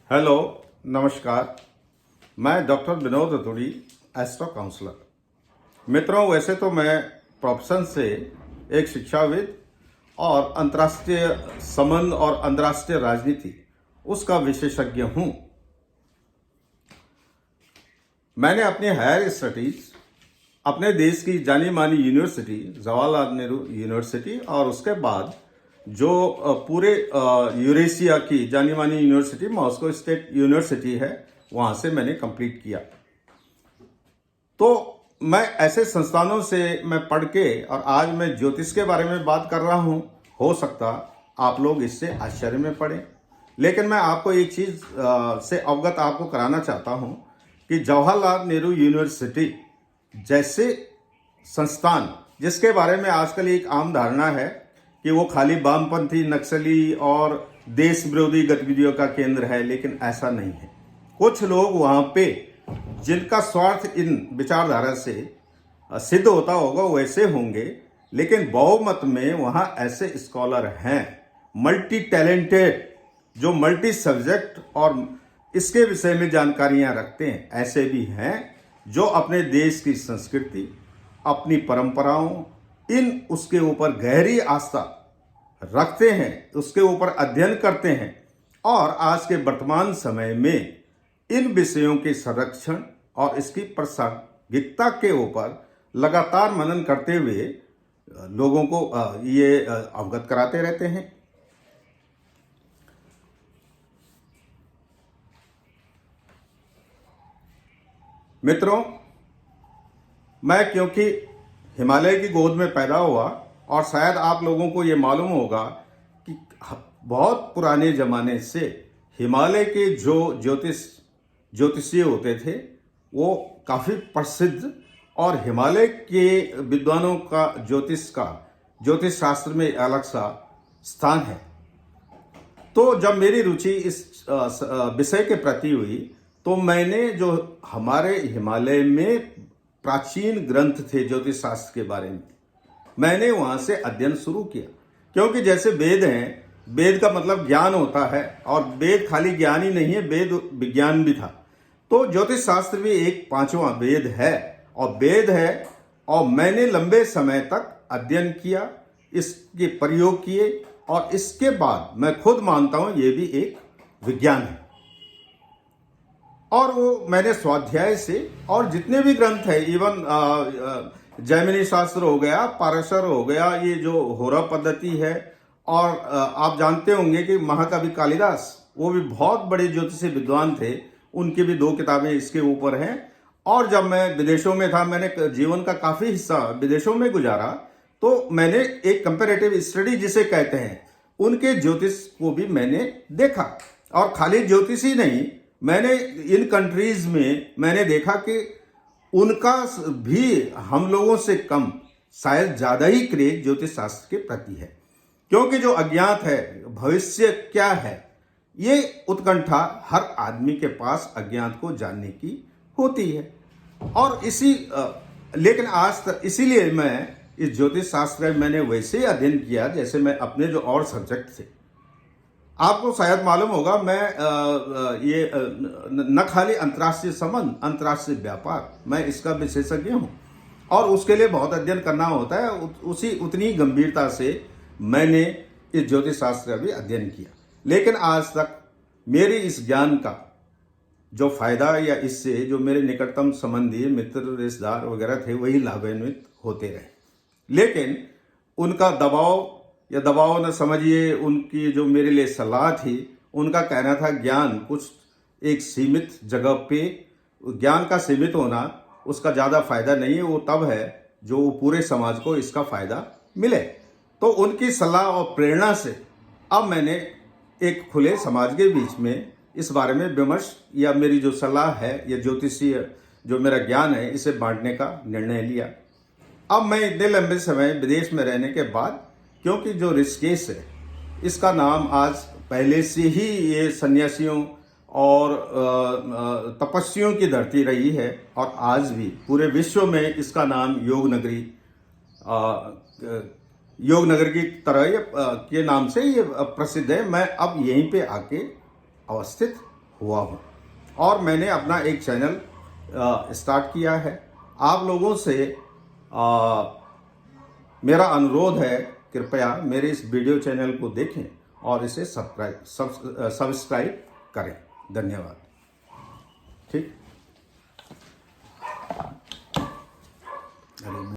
Hello, नमस्कार। मैं doctor Vinod Raturi, astro counsellor. मित्रों, वैसे तो मैं प्रोफेशन से एक शिक्षाविद और अंतर्राष्ट्रीय संबंध और अंतर्राष्ट्रीय राजनीति उसका विशेषज्ञ हूं। मैंने अपनी हायर स्टडीज अपने देश की जानी मानी यूनिवर्सिटी जवाहरलाल नेहरू यूनिवर्सिटी और उसके बाद जो पूरे यूरेशिया की जानी मानी यूनिवर्सिटी मॉस्को स्टेट यूनिवर्सिटी है, वहां से मैंने कंप्लीट किया। तो मैं ऐसे संस्थानों से मैं पढ़ के और आज मैं ज्योतिष के बारे में बात कर रहा हूं। हो सकता आप लोग इससे आश्चर्य में पड़े, लेकिन मैं आपको एक चीज से अवगत आपको कराना चाहता हूं कि जवाहरलाल नेहरू यूनिवर्सिटी जैसे संस्थान, जिसके बारे में आजकल एक आम धारणा है कि वो खाली वामपंथी, नक्सली और देश विरोधी गतिविधियों का केंद्र है, लेकिन ऐसा नहीं है। कुछ लोग वहां पे जिनका स्वार्थ इन विचारधारा से सिद्ध होता होगा वैसे होंगे, लेकिन बहुमत में वहां ऐसे स्कॉलर हैं, मल्टी टैलेंटेड, जो मल्टी सब्जेक्ट और इसके विषय में जानकारियां रखते हैं। ऐसे भी हैं जो अपने देश की संस्कृति, अपनी परंपराओं, इन उसके ऊपर गहरी आस्था रखते हैं, उसके ऊपर अध्ययन करते हैं और आज के वर्तमान समय में इन विषयों के संरक्षण और इसकी प्रासंगिकता के ऊपर लगातार मनन करते हुए लोगों को ये अवगत कराते रहते हैं। मित्रों, मैं क्योंकि हिमालय की गोद में पैदा हुआ और शायद आप लोगों को ये मालूम होगा कि बहुत पुराने जमाने से हिमालय के जो ज्योतिषी होते थे वो काफ़ी प्रसिद्ध, और हिमालय के विद्वानों का ज्योतिष शास्त्र में अलग सा स्थान है। तो जब मेरी रुचि इस विषय के प्रति हुई तो मैंने जो हमारे हिमालय में प्राचीन ग्रंथ थे ज्योतिष शास्त्र के बारे में, मैंने वहां से अध्ययन शुरू किया। क्योंकि जैसे वेद हैं, वेद का मतलब ज्ञान होता है, और वेद खाली ज्ञान ही नहीं है, वेद विज्ञान भी था। तो ज्योतिष शास्त्र भी एक पांचवा वेद है, और मैंने लंबे समय तक अध्ययन किया, इसके प्रयोग किए, और इसके बाद मैं खुद मानता हूं ये भी एक विज्ञान है। और वो मैंने स्वाध्याय से, और जितने भी ग्रंथ है, इवन जैमिनी शास्त्र हो गया, पाराशर हो गया, ये जो होरा पद्धति है, और आप जानते होंगे कि महाकवि कालिदास, वो भी बहुत बड़े ज्योतिषी विद्वान थे, उनकी भी 2 किताबें इसके ऊपर हैं। और जब मैं विदेशों में था, मैंने जीवन का काफी हिस्सा विदेशों में गुजारा, तो मैंने एक कंपैरेटिव स्टडी जिसे कहते हैं, उनके ज्योतिष को भी मैंने देखा। और खाली ज्योतिष ही नहीं, मैंने इन कंट्रीज में मैंने देखा कि उनका भी हम लोगों से कम, शायद ज्यादा ही क्रेज ज्योतिष शास्त्र के प्रति है। क्योंकि जो अज्ञात है, भविष्य क्या है, ये उत्कंठा हर आदमी के पास अज्ञात को जानने की होती है। और लेकिन आज तक इसीलिए मैं इस ज्योतिष शास्त्र में मैंने वैसे ही अध्ययन किया जैसे मैं अपने जो और सब्जेक्ट थे। आपको शायद मालूम होगा, मैं ये न खाली अंतर्राष्ट्रीय संबंध, अंतर्राष्ट्रीय व्यापार, मैं इसका विशेषज्ञ हूं, और उसके लिए बहुत अध्ययन करना होता है। उतनी गंभीरता से मैंने इस ज्योतिष शास्त्र का भी अध्ययन किया। लेकिन आज तक मेरे इस ज्ञान का जो फायदा, या इससे जो मेरे निकटतम संबंधी, मित्र, रिश्तेदार वगैरह थे, वही लाभान्वित होते रहे। लेकिन उनका दबाव न समझिए, उनकी जो मेरे लिए सलाह थी, उनका कहना था ज्ञान कुछ एक सीमित जगह पे, ज्ञान का सीमित होना उसका ज़्यादा फायदा नहीं है, वो तब है जो पूरे समाज को इसका फायदा मिले। तो उनकी सलाह और प्रेरणा से अब मैंने एक खुले समाज के बीच में इस बारे में विमर्श, या मेरी जो सलाह है, या ज्योतिषीय जो मेरा ज्ञान है, इसे बांटने का निर्णय लिया। अब मैं इतने लंबे समय विदेश में रहने के बाद, क्योंकि जो ऋषिकेश है, इसका नाम आज पहले से ही ये सन्यासियों और तपस्वियों की धरती रही है, और आज भी पूरे विश्व में इसका नाम योग नगर की तरह के नाम से ये प्रसिद्ध है। मैं अब यहीं पे आके अवस्थित हुआ हूँ और मैंने अपना एक चैनल स्टार्ट किया है। आप लोगों से मेरा अनुरोध है, कृपया मेरे इस वीडियो चैनल को देखें और इसे सब्सक्राइब करें। धन्यवाद। ठीक।